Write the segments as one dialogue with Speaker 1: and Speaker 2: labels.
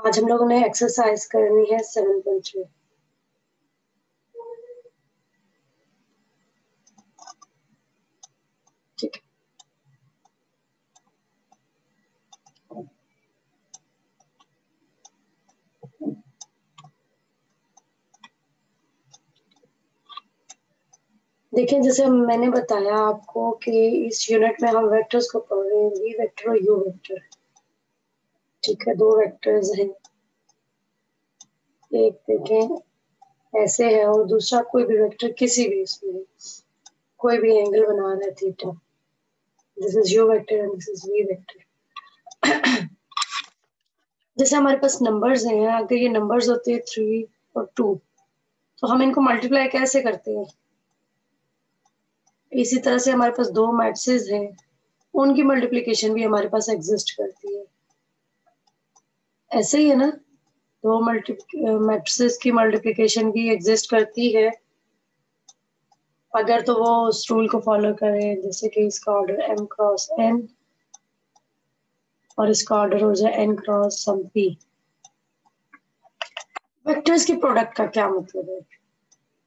Speaker 1: आज हम लोगों ने एक्सरसाइज करनी है 7.3। ठीक है, देखिए जैसे मैंने बताया आपको कि इस यूनिट में हम वेक्टर्स को पढ़ रहे हैं, वी वेक्टर और यू वेक्टर। ठीक है, दो वेक्टर्स हैं, एक देखें ऐसे है और दूसरा कोई भी वेक्टर किसी भी इसमें कोई भी एंगल बना रहा है theta. This is u vector and this is v vector. जैसे हमारे पास नंबर्स हैं, अगर ये नंबर्स होते हैं 3 और 2 तो हम इनको मल्टीप्लाई कैसे करते हैं? इसी तरह से हमारे पास दो मैट्रिसेस हैं, उनकी मल्टीप्लिकेशन भी हमारे पास एग्जिस्ट करती है। ऐसे ही है ना, दो मैट्रिसेस की मल्टीप्लिकेशन भी एग्जिस्ट करती है अगर तो वो उस रूल को फॉलो करें, जैसे कि इसका ऑर्डर m क्रॉस n और इसका ऑर्डर हो जाए n क्रॉस सम p। वेक्टर्स की प्रोडक्ट का क्या मतलब है?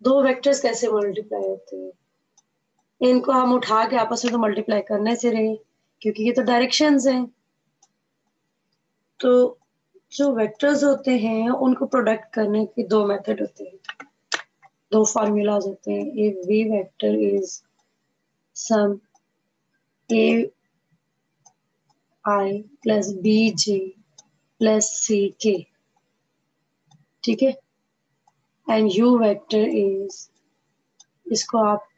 Speaker 1: दो वेक्टर्स कैसे मल्टीप्लाई होते हैं? इनको हम उठा के आपस में तो मल्टीप्लाई करने से रहे, क्योंकि ये तो डायरेक्शंस हैं। तो जो वेक्टर्स होते हैं उनको प्रोडक्ट करने के दो मेथड होते हैं, दो फॉर्मूलाज होते हैं। एक v vector is sum a i plus b j plus c k, ठीक है। एंड यू वेक्टर इज, इसको आप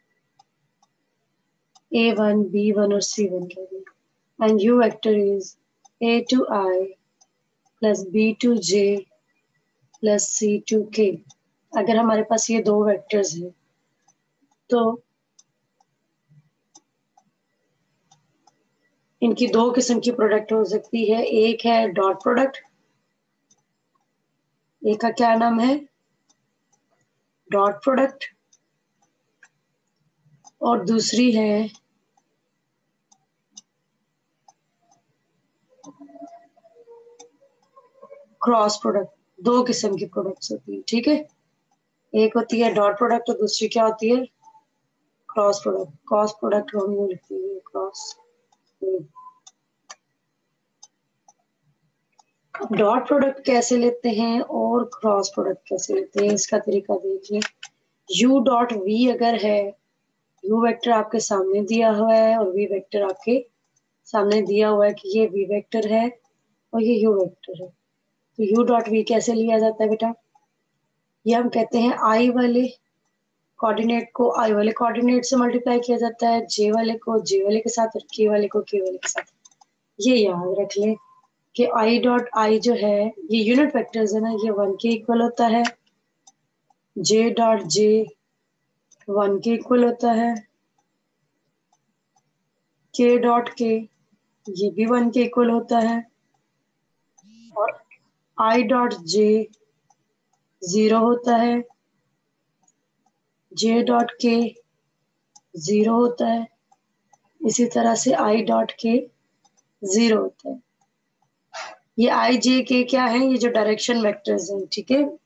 Speaker 1: a1 b1 और c1 कह दें। And you vector is a2i plus b2j plus c2k। अगर हमारे पास ये दो वेक्टर्स हैं तो इनकी दो किस्म की प्रोडक्ट हो सकती है। एक है डॉट प्रोडक्ट, एक का क्या नाम है? Dot product. और दूसरी है क्रॉस प्रोडक्ट। दो किस्म की प्रोडक्ट्स होती है, ठीक है। एक होती है डॉट प्रोडक्ट और दूसरी क्या होती है? Cross product. क्रॉस प्रोडक्ट हम यूं लिखते हैं, क्रॉस। डॉट प्रोडक्ट कैसे लेते हैं और क्रॉस प्रोडक्ट कैसे लेते हैं, इसका तरीका देखिए। u डॉट v अगर है, u वेक्टर आपके सामने दिया हुआ है और v वेक्टर आपके सामने दिया हुआ है कि ये v वेक्टर है और ये u वेक्टर है, तो u डॉट v कैसे लिया जाता है बेटा? ये हम कहते हैं i वाले कोऑर्डिनेट को i वाले कोऑर्डिनेट से मल्टीप्लाई किया जाता है, j वाले को j वाले के साथ और k वाले को k वाले के साथ। ये याद रख लें कि i डॉट i जो है ये यूनिट वेक्टर्स है ना, ये 1 के इक्वल होता है। j डॉट j 1 के इक्वल होता है। k डॉट k ये भी 1 के इक्वल होता है। और i डॉट j 0 होता है, j डॉट k 0 होता है। इसी तरह से i डॉट k 0 होता है। ये i j k क्या है? ये जो डायरेक्शन वेक्टर्स हैं, ठीक है,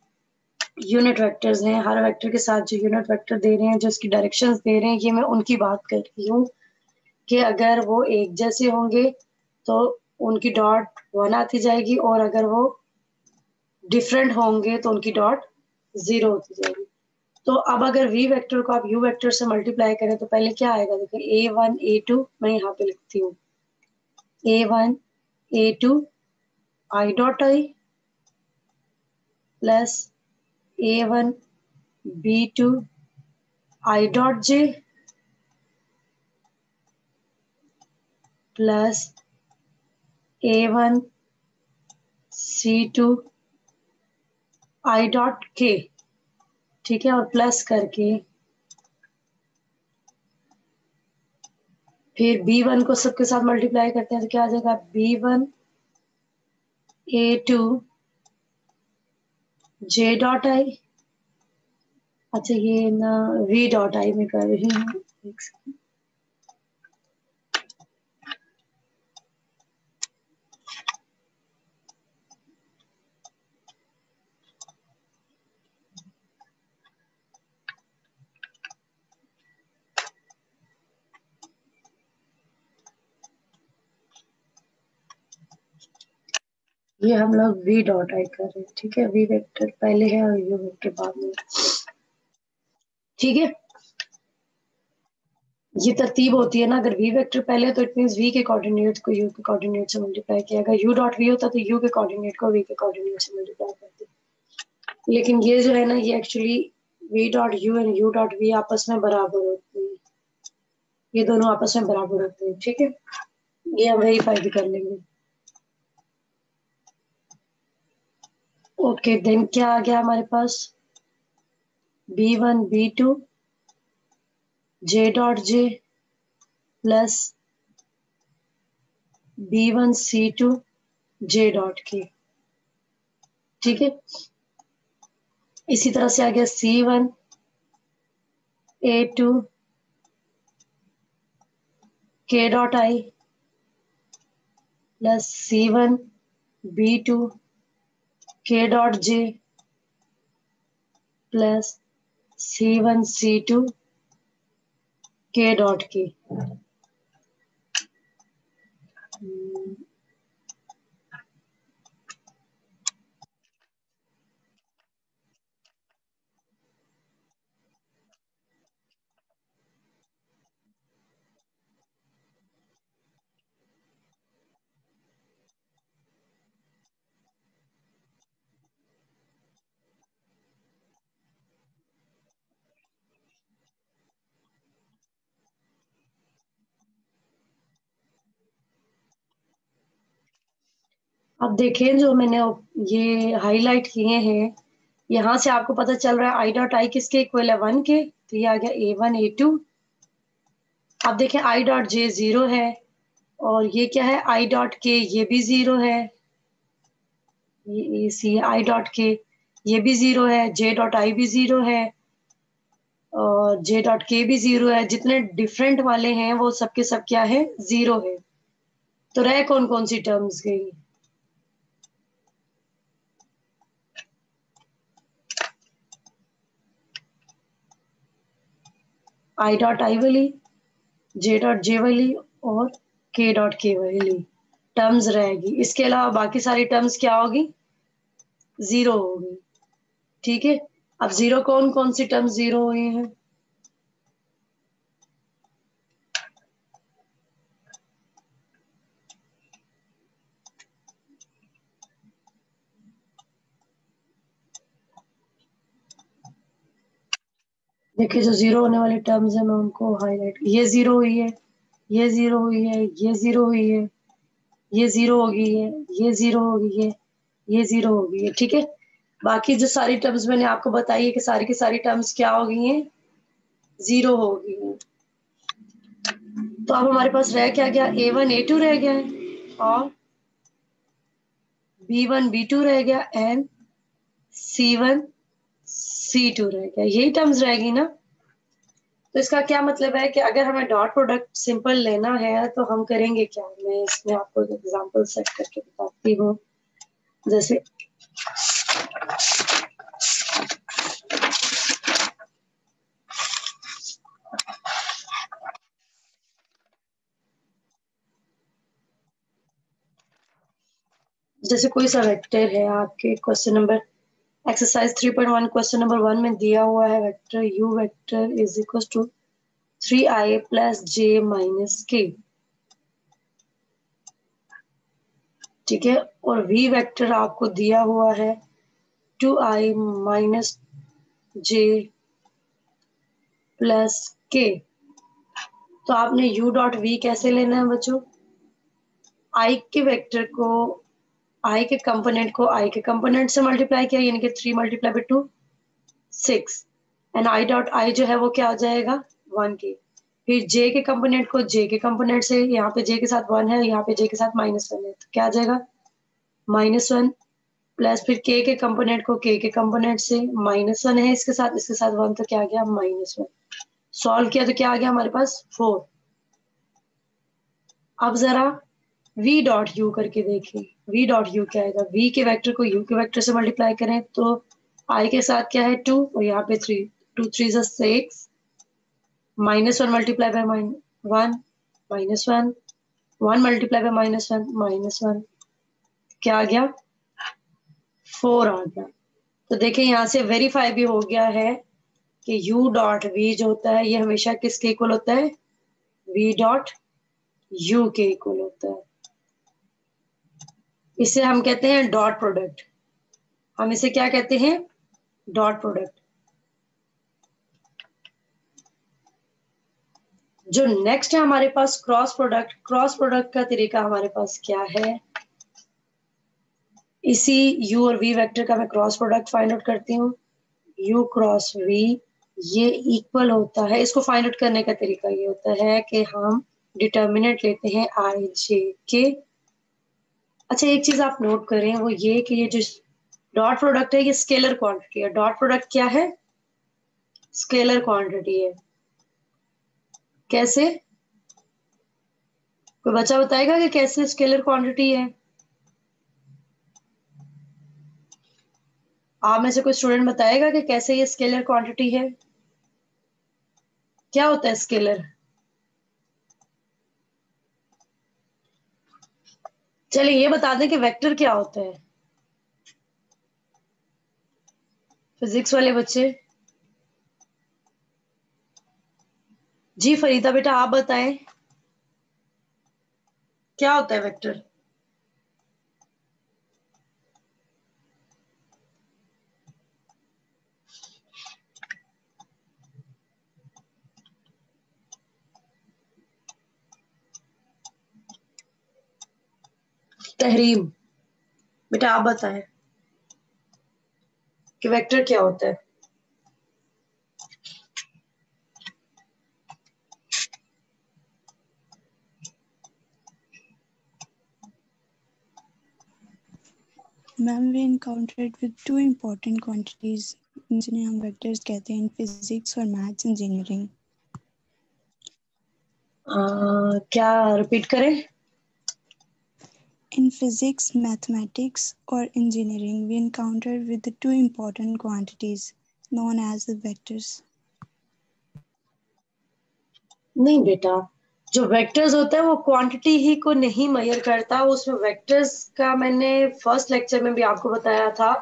Speaker 1: यूनिट वेक्टर्स हैं। हर वेक्टर के साथ जो यूनिट वेक्टर दे रहे हैं, जो इसकी डायरेक्शंस दे रहे हैं, ये मैं उनकी बात कर रही हूँ कि अगर वो एक जैसे होंगे तो उनकी डॉट 1 आती जाएगी और अगर वो डिफरेंट होंगे तो उनकी डॉट 0 होती जाएगी। तो अब अगर v वेक्टर को आप u वेक्टर से मल्टीप्लाई करें तो पहले क्या आएगा? देखिए a1 a2 मैं यहाँ पे लिखती हूँ, a1 a2 i dot i plus a1 b2 i dot j plus a1 c2 i dot k, ठीक है। और प्लस करके फिर b1 को सबके साथ मल्टीप्लाई करते हैं तो क्या आ जाएगा? b1 a2 j dot i। अच्छा ये ना v डॉट i में कर रही हूँ, एक सेकंड। ये हम लोग वी डॉट आई कर रहे हैं, ठीक है। वी वेक्टर पहले है और यू वेक्टर बाद में, ठीक है। ये तरतीब होती है ना, अगर वी वेक्टर पहले है तो इट मींस वी के कोऑर्डिनेट को यू के कोऑर्डिनेट से मल्टीप्लाई किया, अगर यू डॉट वी होता तो यू के कोऑर्डिनेट को वी के कोऑर्डिनेट से मल्टीप्लाई करते। लेकिन ये जो है ना, ये actually v dot u and u dot v आपस में बराबर होते हैं, ये दोनों आपस में बराबर होते हैं, ठीक है। ये हम वेरीफाई भी कर लेंगे। ओके देन क्या आ गया हमारे पास, B1 B2 J dot J plus B1 C2 J dot K, ठीक है। इसी तरह से आ गया C1 A2 K dot I plus C1 B2 K dot J plus C1 C2 K dot K। अब देखें जो मैंने ये हाईलाइट किए हैं, यहाँ से आपको पता चल रहा है आई डॉट आई किसके इक्वल है, 1 के, तो ये आ गया A1 A2। अब देखें आई डॉट जे 0 है, और ये क्या है आई डॉट के, ये भी 0 है, ये सी आई डॉट के ये भी 0 है, जे डॉट आई भी 0 है, और जे डॉट के भी 0 है। जितने डिफरेंट वाले हैं वो सबके सब क्या है, 0 है। तो रह कौन कौन सी टर्म्स गई, आई डॉट आई वाली, जे डॉट जे वाली और के डॉट के वाली टर्म्स रहेगी। इसके अलावा बाकी सारी टर्म्स क्या होगी, 0 होगी, ठीक है। अब 0 कौन कौन सी टर्म्स 0 हुई हैं, देखिए जो 0 होने वाली टर्म्स है मैं उनको हाईलाइट, ये 0 हुई है, ये 0 हुई है, ये 0 हुई है, ये 0 हो गई है, ये 0 हो गई है, ये 0 हो गई है, ठीक है। बाकी जो सारी टर्म्स मैंने आपको बताई है कि सारी की सारी टर्म्स क्या हो गई हैं, 0 हो गई हैं। तो अब हमारे पास रह क्या गया, A1 A2 रह गया है, और B1 B2 रह गया, एंड C1 C2 रह गया, यही टर्म्स रहेगी ना। तो इसका क्या मतलब है कि अगर हमें डॉट प्रोडक्ट सिंपल लेना है तो हम करेंगे क्या, मैं इसमें आपको एग्जांपल सेट करके बताती हूँ। जैसे जैसे कोई सा वेक्टर है आपके question number exercise 3.1 question number 1 में दिया हुआ है, vector u vector is equal to 3i plus j minus k, ठीक है। और v वेक्टर आपको दिया हुआ है 2i minus j plus k। तो आपने u डॉट v कैसे लेना है बच्चों, i के वेक्टर को, i के कंपोनेंट को i के कंपोनेंट से मल्टीप्लाई किया, यानी कि 3 multiply by 2 6, and i dot i जो है वो क्या हो जाएगा, 1 के। फिर j के कंपोनेंट को j के कंपोनेंट से, यहाँ पे j के साथ 1 है, यहाँ पे j के साथ -1 है, तो क्या आ जाएगा -1, प्लस फिर k के कंपोनेंट को k के कंपोनेंट से, -1 है इसके साथ 1, तो क्या आ गया -1। सॉल्व किया तो क्या आ गया हमारे पास 4। अब जरा v डॉट u करके देखें, v डॉट u क्या आएगा, v के वेक्टर को u के वेक्टर से मल्टीप्लाई करें तो i के साथ क्या है 2, और यहाँ पे 3, 2 3 6, -1 मल्टीप्लाई बाय -1 -1, 1 मल्टीप्लाई बाय -1 -1, क्या आ गया 4 आ गया। तो देखें यहाँ से वेरीफाई भी हो गया है कि u डॉट v जो होता है ये हमेशा किसके इक्वल होता है, v डॉट u के इक्वल होता है। इसे हम कहते हैं डॉट प्रोडक्ट। हम इसे क्या कहते हैं, डॉट प्रोडक्ट। जो नेक्स्ट है हमारे पास क्रॉस प्रोडक्ट। क्रॉस प्रोडक्ट का तरीका हमारे पास क्या है, इसी u और v वेक्टर का मैं क्रॉस प्रोडक्ट फाइंड आउट करती हूँ। u क्रॉस v ये इक्वल होता है, इसको फाइंड आउट करने का तरीका ये होता है कि हम डिटर्मिनेंट लेते हैं i j के। अच्छा एक चीज आप नोट करें वो ये कि ये जो डॉट प्रोडक्ट है ये स्केलर क्वांटिटी है। डॉट प्रोडक्ट क्या है, स्केलर क्वांटिटी है। कैसे, कोई बच्चा बताएगा कि कैसे स्केलर क्वांटिटी है? आप में से कोई स्टूडेंट बताएगा कि कैसे ये स्केलर क्वांटिटी है? क्या होता है स्केलर? चलिए ये बता दें कि वेक्टर क्या होता है, फिजिक्स वाले बच्चे। जी फरीदा बेटा आप बताएं क्या होता है वेक्टर? तहरीम बेटा आप बताएं कि वेक्टर क्या होता है?
Speaker 2: Ma'am we encountered with two important quantities जिन्हें हम वेक्टर्स कहते हैं इन फिजिक्स और मैथ्स इंजीनियरिंग।
Speaker 1: क्या रिपीट करें?
Speaker 2: In physics, mathematics, or engineering, we encounter with the two important quantities known as the vectors.
Speaker 1: नहीं बेटा, जो वेक्टर्स होता है वो क्वांटिटी ही को नहीं मेजर करता। उसमें वेक्टर्स का मैंने फर्स्ट लेक्चर में भी आपको बताया था,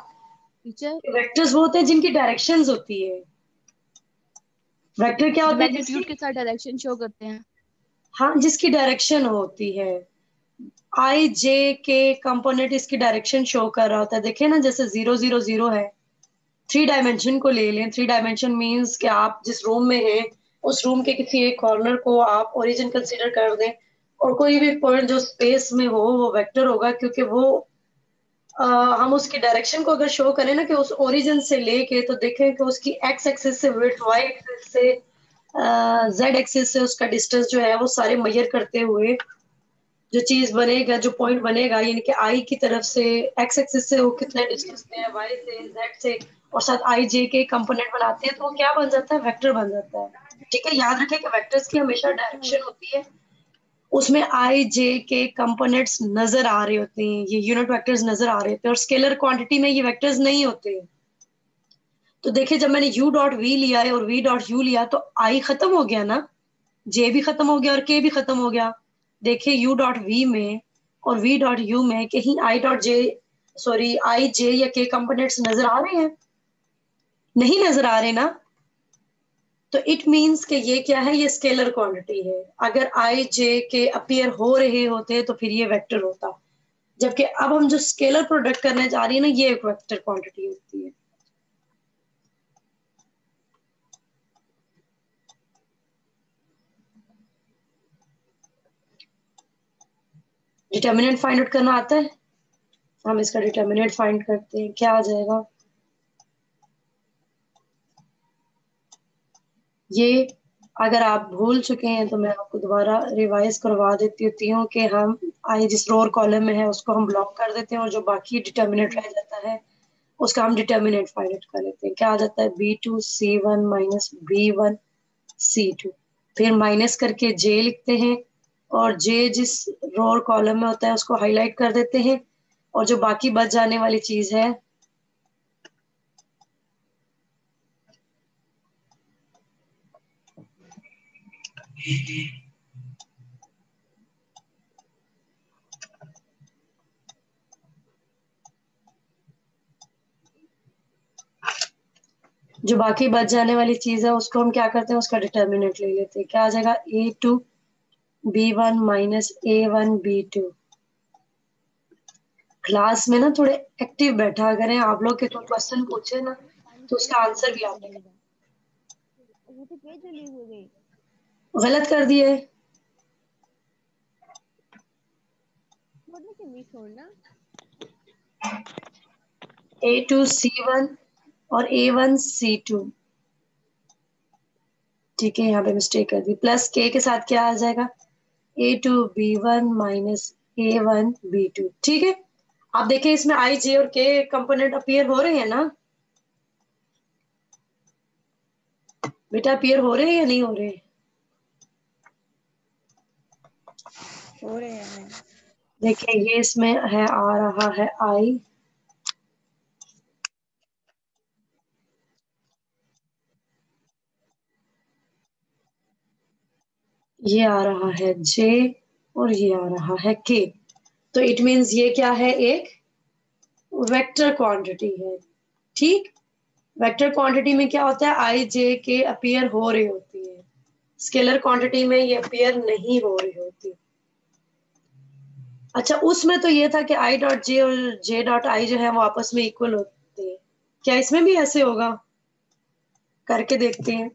Speaker 3: टीचर
Speaker 1: वेक्टर्स वो होते हैं जिनकी डायरेक्शंस होती है। वेक्टर क्या
Speaker 3: जो
Speaker 1: होते हैं,
Speaker 3: मैग्नीट्यूड
Speaker 1: जिसकी,
Speaker 3: के साथ डायरेक्शन शो करते हैं।
Speaker 1: हाँ जिसकी डायरेक्शन होती है। आई जे के कंपोनेंट इसकी डायरेक्शन शो कर रहा होता है। देखिए ना जैसे 0 0 0 है, 3 डायमेंशन को ले लें। 3 डायमेंशन मीन्स कि आप जिस रूम में हैं उस रूम के किसी एक कॉर्नर को आप ओरिजिन कंसीडर कर दें और कोई भी पॉइंट जो स्पेस में हो वो वेक्टर होगा, क्योंकि वो हम उसकी डायरेक्शन को अगर शो करें ना कि उस ओरिजिन से लेके, तो देखें कि उसकी एक्स एक्सिस से विड्थ, वाई एक्सिस से, जेड एक्सिस से उसका डिस्टेंस जो है वो सारे मेजर करते हुए जो चीज बनेगा, जो पॉइंट बनेगा, यानी कि आई की तरफ से एक्स एक्सिस से वो कितने डिस्टेंस पे है, वाई से, जेड से, और साथ आई जे के कंपोनेंट बनाते हैं, तो वो क्या बन जाता है, वेक्टर बन जाता है। ठीक है, याद रखें कि वेक्टर्स की हमेशा डायरेक्शन होती है, उसमें आई जे के कंपोनेंट्स नजर आ रहे होते हैं, ये यूनिट वेक्टर्स नजर आ रहे होते हैं, और स्केलर क्वांटिटी में ये वेक्टर्स नहीं होते। तो देखिए जब मैंने u डॉट वी लिया है और v डॉट u लिया तो i खत्म हो गया ना, j भी खत्म हो गया और k भी खत्म हो गया। देखिए u डॉट v में और v डॉट u में कहीं i dot j, sorry i j या k कंपोनेंट्स नजर आ रहे हैं? नहीं नजर आ रहे ना। तो इट मींस कि ये क्या है, ये स्केलर क्वांटिटी है। अगर i j k अपीयर हो रहे होते तो फिर ये वेक्टर होता, जबकि अब हम जो स्केलर प्रोडक्ट करने जा रही है ना ये एक वेक्टर क्वांटिटी होती है। डिटर्मिनेंट फाइंड आउट करना आता है? हम इसका डिटर्मिनेंट फाइंड करते हैं, क्या आ जाएगा ये। अगर आप भूल चुके हैं तो मैं आपको दोबारा रिवाइज करवा देती हूँ कि हम आई जिस रो और कॉलम में है उसको हम ब्लॉक कर देते हैं और जो बाकी डिटर्मिनेंट रह जाता है उसका हम डिटर्मिनेंट फाइंड आउट कर लेते हैं। क्या आ जाता है, b2c1 माइनस b1c2, फिर माइनस करके j लिखते हैं और j जिस रो और कॉलम में होता है उसको हाईलाइट कर देते हैं, और जो बाकी बच जाने वाली चीज है जो बाकी बच जाने वाली चीज है उसको हम क्या करते हैं, उसका डिटर्मिनेंट ले लेते हैं। क्या आ जाएगा, A2 B1 minus A1 B2। Class में ना थोड़े एक्टिव बैठा करें, आप लोग के कोई क्वेश्चन पूछे ना तो उसका आंसर भी आपने
Speaker 3: वो तो पेज चली हो गई।
Speaker 1: गलत कर दिए।
Speaker 3: छोड़ने के नहीं छोड़ना।
Speaker 1: A2 C1 और A1 C2। ठीक है, यहाँ पे मिस्टेक कर दी। प्लस के साथ क्या आ जाएगा, A2 B1 minus A1 B2। ठीक है, आप देखिए इसमें आई जे और के कंपोनेंट अपीयर हो रहे हैं ना बेटा, अपीयर हो रहे हैं या नहीं हो रहे?
Speaker 2: हो रहे हैं।
Speaker 1: देखिए ये इसमें है, आ रहा है आई, ये आ रहा है जे और ये आ रहा है के। तो इट मींस ये क्या है, एक वेक्टर क्वांटिटी है। ठीक, वेक्टर क्वांटिटी में क्या होता है, आई जे के अपीयर हो रही होती है, स्केलर क्वांटिटी में ये अपीयर नहीं हो रही होती। अच्छा, उसमें तो ये था कि आई डॉट जे और जे डॉट आई जो है वो आपस में इक्वल होते हैं। क्या इसमें भी ऐसे होगा, करके देखते हैं।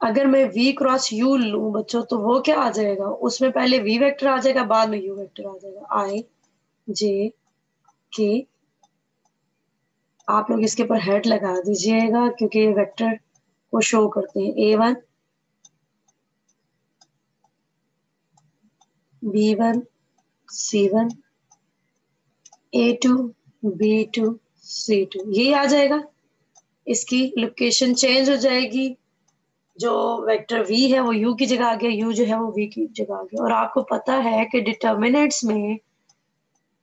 Speaker 1: अगर मैं v क्रॉस u लूं बच्चों तो वो क्या आ जाएगा, उसमें पहले v वेक्टर आ जाएगा, बाद में u वेक्टर आ जाएगा। आई जे के, आप लोग इसके ऊपर हेड लगा दीजिएगा क्योंकि ये वेक्टर को शो करते हैं। A1 B1 C1 A2 B2 C2, यही आ जाएगा। इसकी लोकेशन चेंज हो जाएगी, जो वेक्टर v है वो u की जगह आ गया, u जो है वो v की जगह आ गया। और आपको पता है कि डिटर्मिनेंट्स में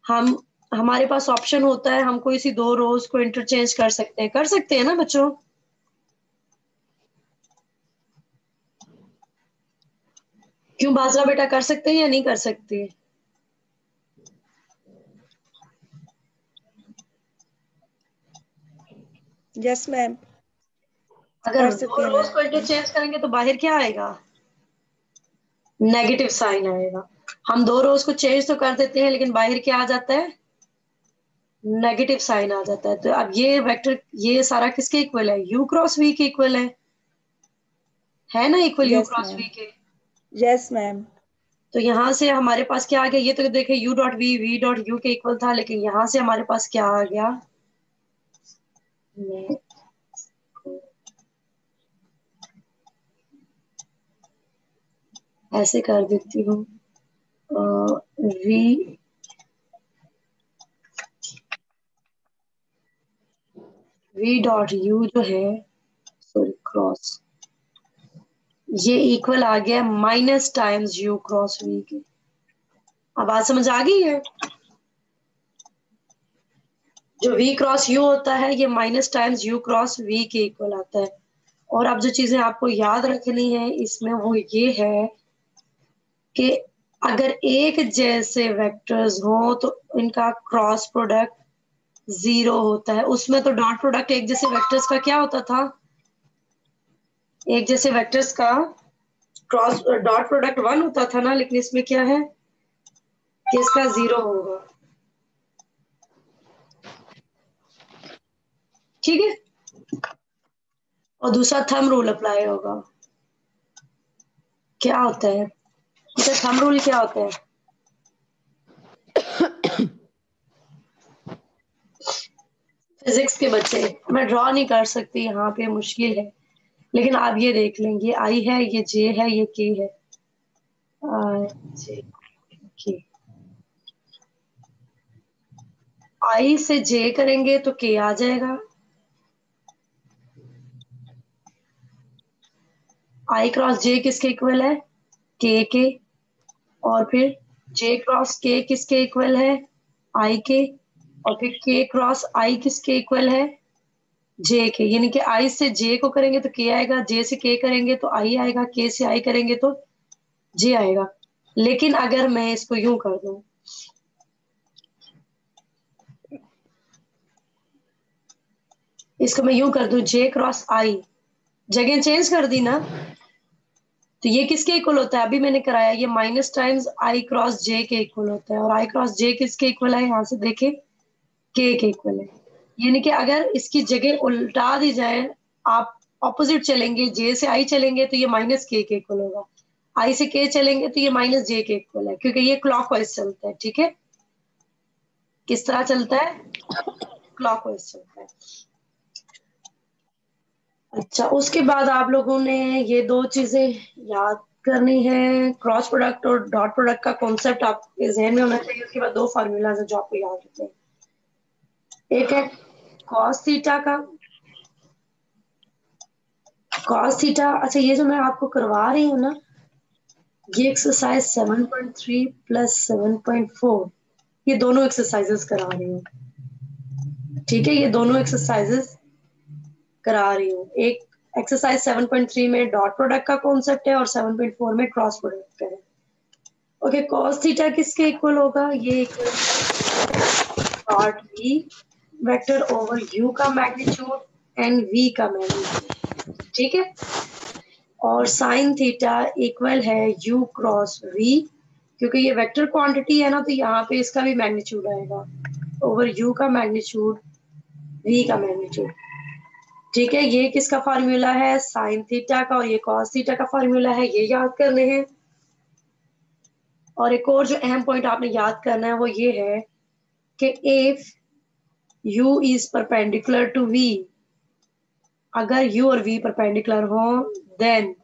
Speaker 1: हम, हमारे पास ऑप्शन होता है, हम कोई सी दो रोज को इंटरचेंज कर सकते हैं ना बच्चों? क्यों बाजरा बेटा, कर सकते हैं या नहीं कर सकते?
Speaker 2: यस मैम,
Speaker 1: अगर
Speaker 2: कर
Speaker 1: दो
Speaker 2: सकते हैं
Speaker 1: रोज
Speaker 2: मैम।
Speaker 1: को इंटरचेंज करेंगे तो बाहर क्या आएगा, नेगेटिव साइन आएगा। हम दो रोज को चेंज तो कर देते हैं लेकिन बाहर क्या आ जाता है, नेगेटिव साइन आ जाता है। तो अब ये वेक्टर, ये सारा किसके इक्वल है, u क्रॉस v के इक्वल है ना, equal u
Speaker 2: yes
Speaker 1: cross
Speaker 2: ma'am.
Speaker 1: v के।
Speaker 2: Yes ma'am.
Speaker 1: तो यहाँ से हमारे पास क्या आ गया, ये तो देखे u dot v dot u के इक्वल था, लेकिन यहाँ से हमारे पास क्या आ गया, मैं ऐसे कर देती हूँ, v डॉट u जो है, सॉरी क्रॉस, ये इक्वल आ गया minus times u cross v के। अब बात समझ आ गई है, जो v क्रॉस u होता है ये minus times u cross v के इक्वल आता है। और अब जो चीजें आपको याद रखनी है इसमें वो ये है कि अगर एक जैसे वेक्टर्स हो तो इनका क्रॉस प्रोडक्ट 0 होता है। उसमें तो डॉट प्रोडक्ट एक जैसे वेक्टर्स का क्या होता था, एक जैसे वेक्टर्स का क्रॉस डॉट प्रोडक्ट 1 होता था ना, लेकिन इसमें क्या है कि इसका 0 होगा। ठीक है, और दूसरा थंब रूल अप्लाई होगा। क्या होता है, तो थंब रूल क्या होता है, फिजिक्स के बच्चे, मैं ड्रॉ नहीं कर सकती यहाँ पे, मुश्किल है, लेकिन आप ये देख लेंगे, आई है, ये जे है, ये के है, आई जे के, आई से जे करेंगे तो के आ जाएगा, आई क्रॉस जे किसके इक्वल है, के। और फिर जे क्रॉस के किसके इक्वल है, आई के। और फिर के क्रॉस आई किसके इक्वल है, जे के। यानी कि आई से जे को करेंगे तो के आएगा, जे से के करेंगे तो आई आएगा, के से आई करेंगे तो जे आएगा। लेकिन अगर मैं इसको यूं कर दूं, इसको मैं यूं कर दूं J क्रॉस I, जगह चेंज कर दी ना, तो ये किसके इक्वल होता है? अभी मैंने कराया, ये minus times I cross J के इक्वल होता है, और I क्रॉस J किसके इक्वल है? यहाँ से देखें, K के इक्वल है। यानी कि अगर इसकी जगह उल्टा दी जाए, आप ऑपोजिट चलेंगे, J से I चलेंगे तो ये माइनस K के इक्वल होगा, I से K चलेंगे तो ये माइनस J के इक्वल है, क्योंकि ये क्लॉकवाइज चलता है। ठीक है, किस तरह चलता है? क्लॉकवाइज चलता है। अच्छा, उसके बाद आप लोगों ने ये दो चीजें याद करनी है, क्रॉस प्रोडक्ट और डॉट प्रोडक्ट का कॉन्सेप्ट आपके जहन में होना चाहिए। उसके बाद दो फार्मूलाज है जो आपको याद रखने हैं। एक है कॉस थीटा का, कॉस थीटा। अच्छा, ये जो मैं आपको करवा रही हूँ ना, ये एक्सरसाइज 7.3 प्लस 7.4, ये दोनों एक्सरसाइजेस करा रही हूँ। ठीक है, ये दोनों एक्सरसाइजेस करा रही हूँ। एक एक्सरसाइज 7.3 में डॉट प्रोडक्ट का कॉन्सेप्ट है और 7.4 में क्रॉस प्रोडक्ट का है। ओके, कॉस थीटा किसके इक्वल होगा? ये equal dot v vector over u का मैग्नीट्यूड एंड वी का मैग्नीट्यूड। ठीक है, और साइन थीटा इक्वल है यू क्रॉस वी, क्योंकि ये वेक्टर क्वांटिटी है ना, तो यहाँ पे इसका भी मैग्नीट्यूड आएगा ओवर यू का मैग्नीट्यूड, वी का मैग्नीट्यूड। ठीक है, ये किसका फार्मूला है? साइन थीटा का, और ये कॉस थीटा का फार्मूला है, ये याद करने हैं। और एक और जो अहम पॉइंट आपने याद करना है वो ये है कि if u is perpendicular to v, अगर u और v परपेंडिकुलर हो, then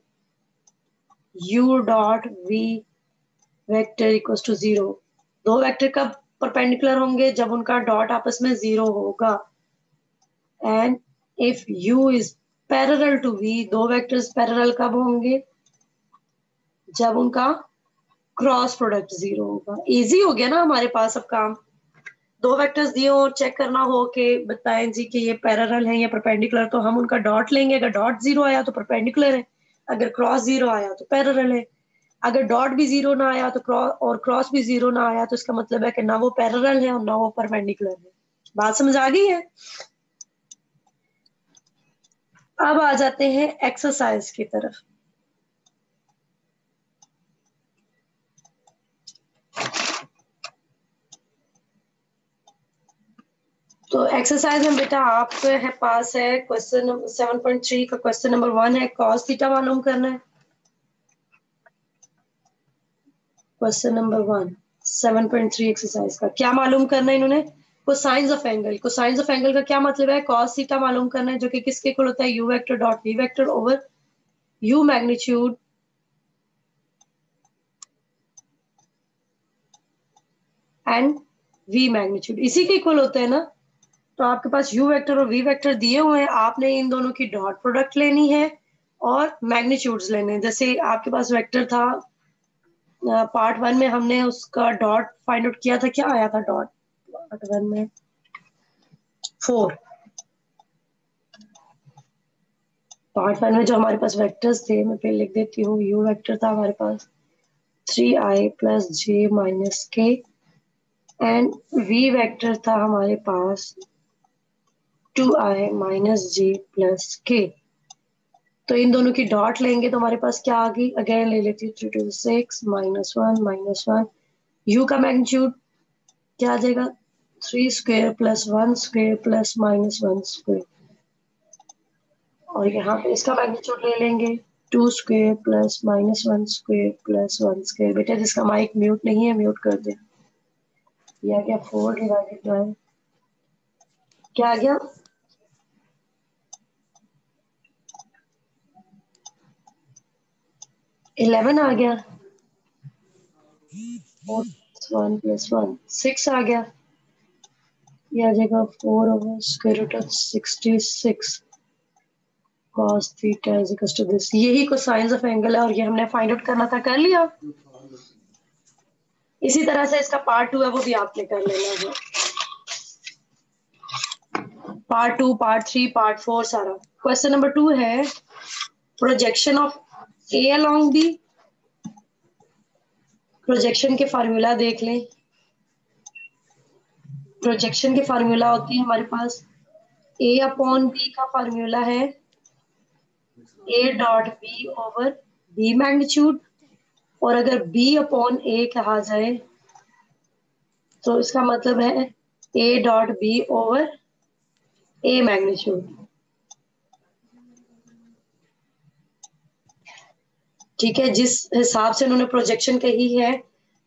Speaker 1: u dot v vector equals to 0। दो वेक्टर कब परपेंडिकुलर होंगे? जब उनका डॉट आपस में 0 होगा। And if u is parallel to v, दो वेक्टर्स पैरेलल कब होंगे? जब उनका क्रॉस प्रोडक्ट 0 होगा। इजी हो गया ना हमारे पास अब काम। दो वेक्टर्स दिए और चेक करना हो कि बताएं जी कि ये पैरेलल है या परपेंडिकुलर, तो हम उनका डॉट लेंगे। अगर डॉट 0 आया तो परपेंडिकुलर है, अगर क्रॉस 0 आया तो पैरेलल है। अगर डॉट भी 0 ना आया तो क्रॉस भी 0 ना आया, तो इसका मतलब है कि ना वो पैरेलल है और ना वो परपेंडिकुलर है। बात समझ आ गई है? अब आ जाते हैं एक्सरसाइज की तरफ। तो एक्सरसाइज में बेटा आपके है पास है क्वेश्चन नंबर 7.3 का क्वेश्चन नंबर 1 है, कॉस थीटा मालूम करना है। क्वेश्चन नंबर 1 7.3 एक्सरसाइज का क्या मालूम करना है इन्होंने? Cosines of angle. Cosines of angle का क्या मतलब है? कॉस थीटा मालूम करना है, जो कि किसके इक्वल होता है? U vector dot v vector over u magnitude and v magnitude, इसी के इक्वल होता है ना। तो आपके पास u वेक्टर और v वेक्टर दिए हुए हैं, आपने इन दोनों की डॉट प्रोडक्ट लेनी है और मैग्नीट्यूड्स लेने हैं। जैसे आपके पास वेक्टर था पार्ट 1 में, हमने उसका डॉट फाइंड आउट किया था, क्या आया था डॉट पार्ट 1 में? 4। पार्ट 1 में जो हमारे पास वेक्टर्स थे, मैं फिर लिख देती हूँ। u वेक्टर था हमारे पास 3i plus j minus k, and v vector था हमारे पास 2i minus j plus k। तो इन दोनों की डॉट लेंगे तो हमारे पास क्या आ गई? अगेन ले लेती हूँ, 3 to 6 माइनस वन। u का मैग्नीट्यूड क्या आ जाएगा? 3 square plus 1 square plus minus 1 square, और यहाँ पे इसका मैग्नीट्यूड ले लेंगे 2 square plus minus 1 square plus 1 square. बेटा जिसका माइक म्यूट नहीं है म्यूट कर दे। ये आ गया 4 डिवाइडेड बाय, क्या आ गया? 11 आ गया। 1 प्लस 1 6 आ गया। ये आ जाएगा 4 over square root of 66 cos theta is equal to this. यही कोसाइंस ऑफ एंगल है और ये हमने फाइंड आउट करना था, कर लिया। इसी तरह से इसका पार्ट 2 है, वो भी आपने कर लेना है। पार्ट 2, पार्ट 3, पार्ट 4 सारा। क्वेश्चन नंबर 2 है projection of a along b. Projection के फार्मूला देख लें। प्रोजेक्शन के फार्मूला होती है हमारे पास ए अपॉन बी का फॉर्मूला है a dot b over b magnitude, और अगर बी अपॉन ए कहा जाए तो इसका मतलब है a dot b over a magnitude. ठीक है, जिस हिसाब से उन्होंने प्रोजेक्शन कही है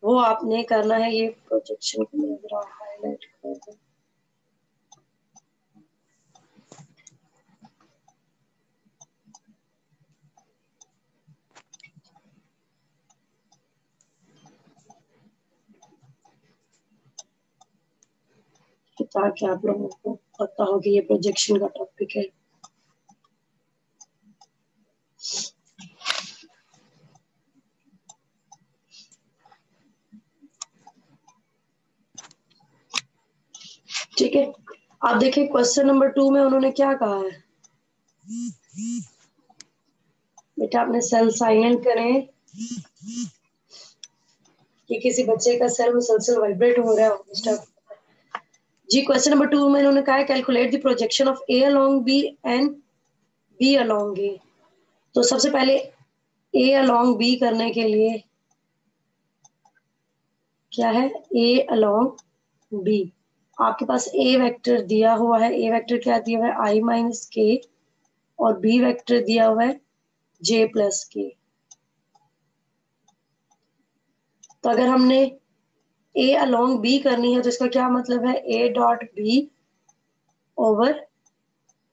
Speaker 1: वो आपने करना है। ये प्रोजेक्शन को मैं जरा हाईलाइट कर दूं। ताकि आप लोगों को पता हो कि ये प्रोजेक्शन का टॉपिक है। ठीक है, आप देखिए क्वेश्चन नंबर 2 में उन्होंने क्या कहा है। बेटा आपने सेल साइलेंट करें कि किसी बच्चे का सेल मुसलसल वाइब्रेट हो रहा है डिस्टर्ब। जी क्वेश्चन नंबर 2 में इन्होंने कहा है calculate the projection of a along b and b along a. तो सबसे पहले ए अलोंग बी करने के लिए क्या है, ए अलोंग बी। आपके पास ए वेक्टर दिया हुआ है, ए वेक्टर क्या दिया हुआ है आई माइनस के, और बी वेक्टर दिया हुआ है जे प्लस के। तो अगर हमने ए अलोंग बी करनी है तो इसका क्या मतलब है a dot b over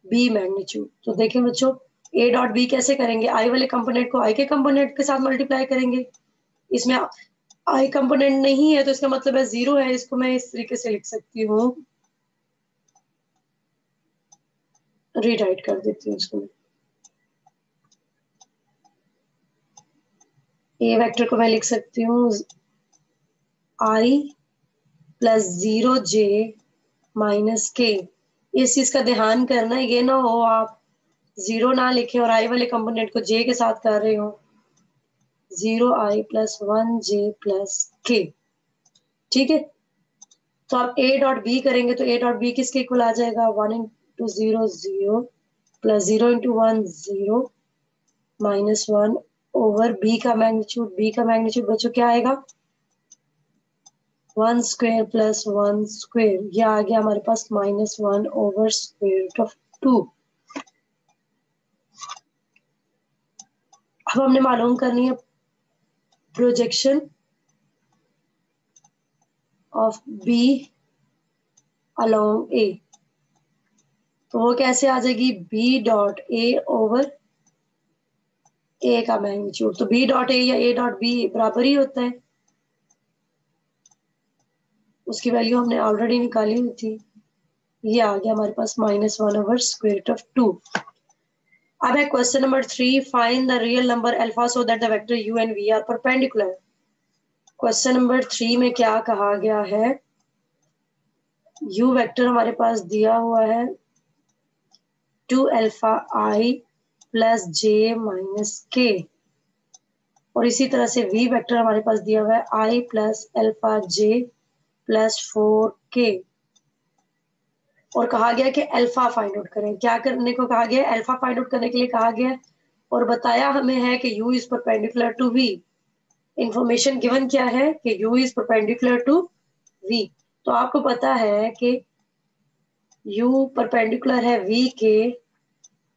Speaker 1: b magnitude. तो देखें बच्चों, ए डॉट बी कैसे करेंगे, आई वाले कंपोनेंट को आई के कंपोनेंट के साथ मल्टीप्लाई करेंगे। इसमें आई कंपोनेंट नहीं है तो इसका मतलब है 0 है। इसको मैं इस तरीके से लिख सकती हूँ, रीराइट कर देती हूँ इसको। ए वेक्टर को मैं लिख सकती हूँ आई प्लस 0 जे माइनस के। इस चीज का ध्यान करना, ये ना हो आप 0 ना लिखे और आई वाले कंपोनेंट को जे के साथ कर रहे हो। 0i प्लस 1j प्लस के। ठीक है, तो आप a डॉट बी करेंगे तो a डॉट बी किसके इक्वल आ जाएगा 1 into 0 0 plus 0 into 1 0 minus 1 over b का मैग्नीट्यूड। b का मैग्नीट्यूड बच्चों क्या आएगा 1 स्क्वायर प्लस 1 स्क्वायर। ये आ गया हमारे पास -1 ओवर स्क्वायर रूट ऑफ 2। अब हमने मालूम करनी है projection of b along a। तो वो कैसे आ जाएगी b dot a over a का मैग्नीट्यूड। तो b डॉट a या a डॉट b बराबर ही होता है, उसकी वैल्यू हमने ऑलरेडी निकाली हुई थी। ये आ गया हमारे पास -1 ओवर स्क्वायर रूट ऑफ 2। अब है question number 3, find the real number alpha so that the vector u and v are perpendicular. Question number 3 में क्या कहा गया है, u वेक्टर हमारे पास दिया हुआ है 2 alpha i plus j minus k, और इसी तरह से v वेक्टर हमारे पास दिया हुआ है i plus alpha j plus 4k, और कहा गया कि अल्फा फाइंड आउट करें। क्या करने को कहा गया है, अल्फा फाइंड आउट करने के लिए कहा गया है, और बताया हमें है कि u is perpendicular to v। Information given क्या है कि u is perpendicular to v। तो आपको पता है कि u परपेंडिकुलर है v के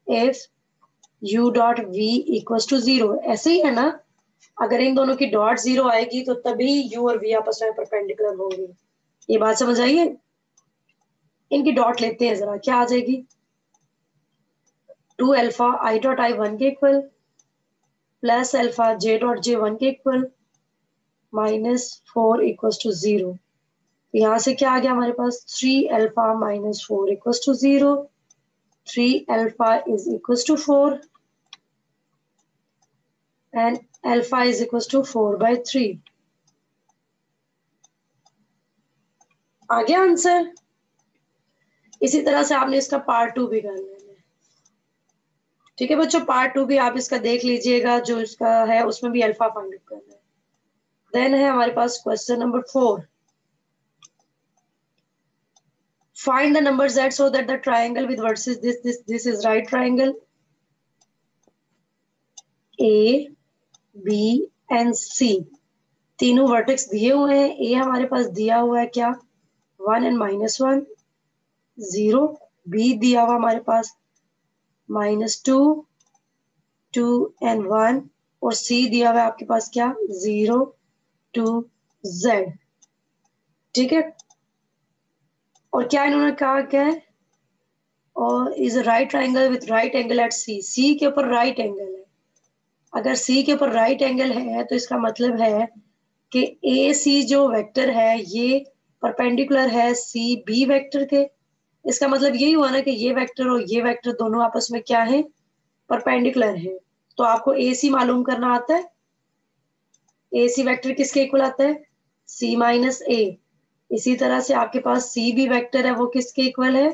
Speaker 1: if u dot v equals to 0। ऐसे ही है ना, अगर इन दोनों की डॉट 0 आएगी तो तभी u और v आपस में परपेंडिकुलर होंगे। ये बात समझ आई है। इनकी डॉट लेते हैं जरा, क्या आ जाएगी 2 अल्फा i डॉट i 1 के equal plus alpha j dot j 1 के इक्वल -4 इक्वल्स टू 0। तो यहाँ से क्या आ गया हमारे पास 3 alpha -4 equals to 0। 3 alpha is equals to 4 and alpha is equals to 4/3। आ गया आंसर। इसी तरह से आपने इसका पार्ट 2 भी कर लेना है। ठीक है बच्चों, पार्ट 2 भी आप इसका देख लीजिएगा, जो इसका है उसमें भी अल्फा फाइंड आउट करना है। देन है हमारे पास question number 4। Find the number z so that the triangle with vertices this is right triangle. A, B and C तीनों वर्टेक्स दिए हुए हैं. A हमारे पास दिया हुआ है क्या 1 and -1 0. B दिया हुआ हमारे पास -2 2 and 1 और C दिया हुआ है आपके पास क्या 0 2 Z. ठीक है. और क्या इन्होंने कहा क्या है और is right triangle with right angle at c. C के ऊपर राइट एंगल है. अगर सी के ऊपर राइट एंगल है तो इसका मतलब है कि ए सी जो वेक्टर है ये परपेंडिकुलर है सी बी वेक्टर के. इसका मतलब यही हुआ ना कि ये वेक्टर और ये वेक्टर दोनों आपस में क्या है परपेंडिकुलर है. तो आपको ए सी मालूम करना आता है. ए सी वेक्टर किसके इक्वल आता है सी माइनस ए. इसी तरह से आपके पास सी बी वेक्टर है वो किसके इक्वल है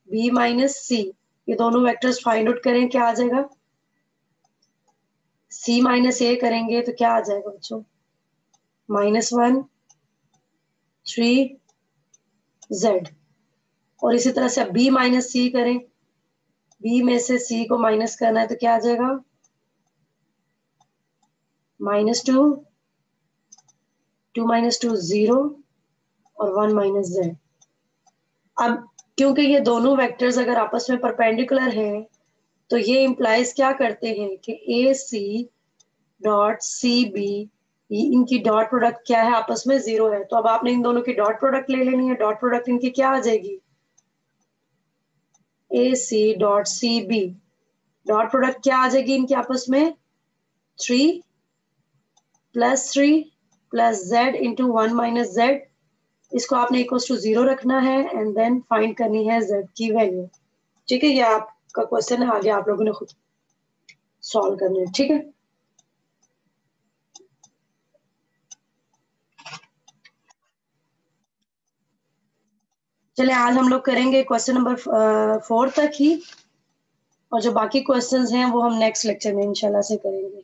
Speaker 1: बी माइनस सी. ये दोनों वेक्टर्स फाइंड आउट करें क्या आ जाएगा सी माइनस ए करेंगे तो क्या आ जाएगा बच्चों -1 3 Z. और इसी तरह से अब बी माइनस सी करें. बी में से सी को माइनस करना है तो क्या आ जाएगा -2 2 - 2 0 और 1 - Z. अब क्योंकि ये दोनों वेक्टर्स अगर आपस में परपेंडिकुलर हैं तो ये इंप्लाइज क्या करते हैं कि ए सी डॉट सी बी इनकी डॉट प्रोडक्ट क्या है आपस में 0 है. तो अब आपने इन दोनों की डॉट प्रोडक्ट ले लेनी है. डॉट प्रोडक्ट इनकी क्या आ जाएगी a c dot c b. Dot product क्या आ जाएगी इनकी आपस में 3 + Z इंटू 1 - Z. इसको आपने इक्वल टू 0 रखना है एंड देन फाइंड करनी है Z की वैल्यू. ठीक है. ये आपका क्वेश्चन है. आगे आप लोगों ने खुद सॉल्व करना है. ठीक है. चलिए आज हम लोग करेंगे क्वेश्चन नंबर 4 तक ही और जो बाकी क्वेश्चंस हैं वो हम नेक्स्ट लेक्चर में इंशाल्लाह से करेंगे.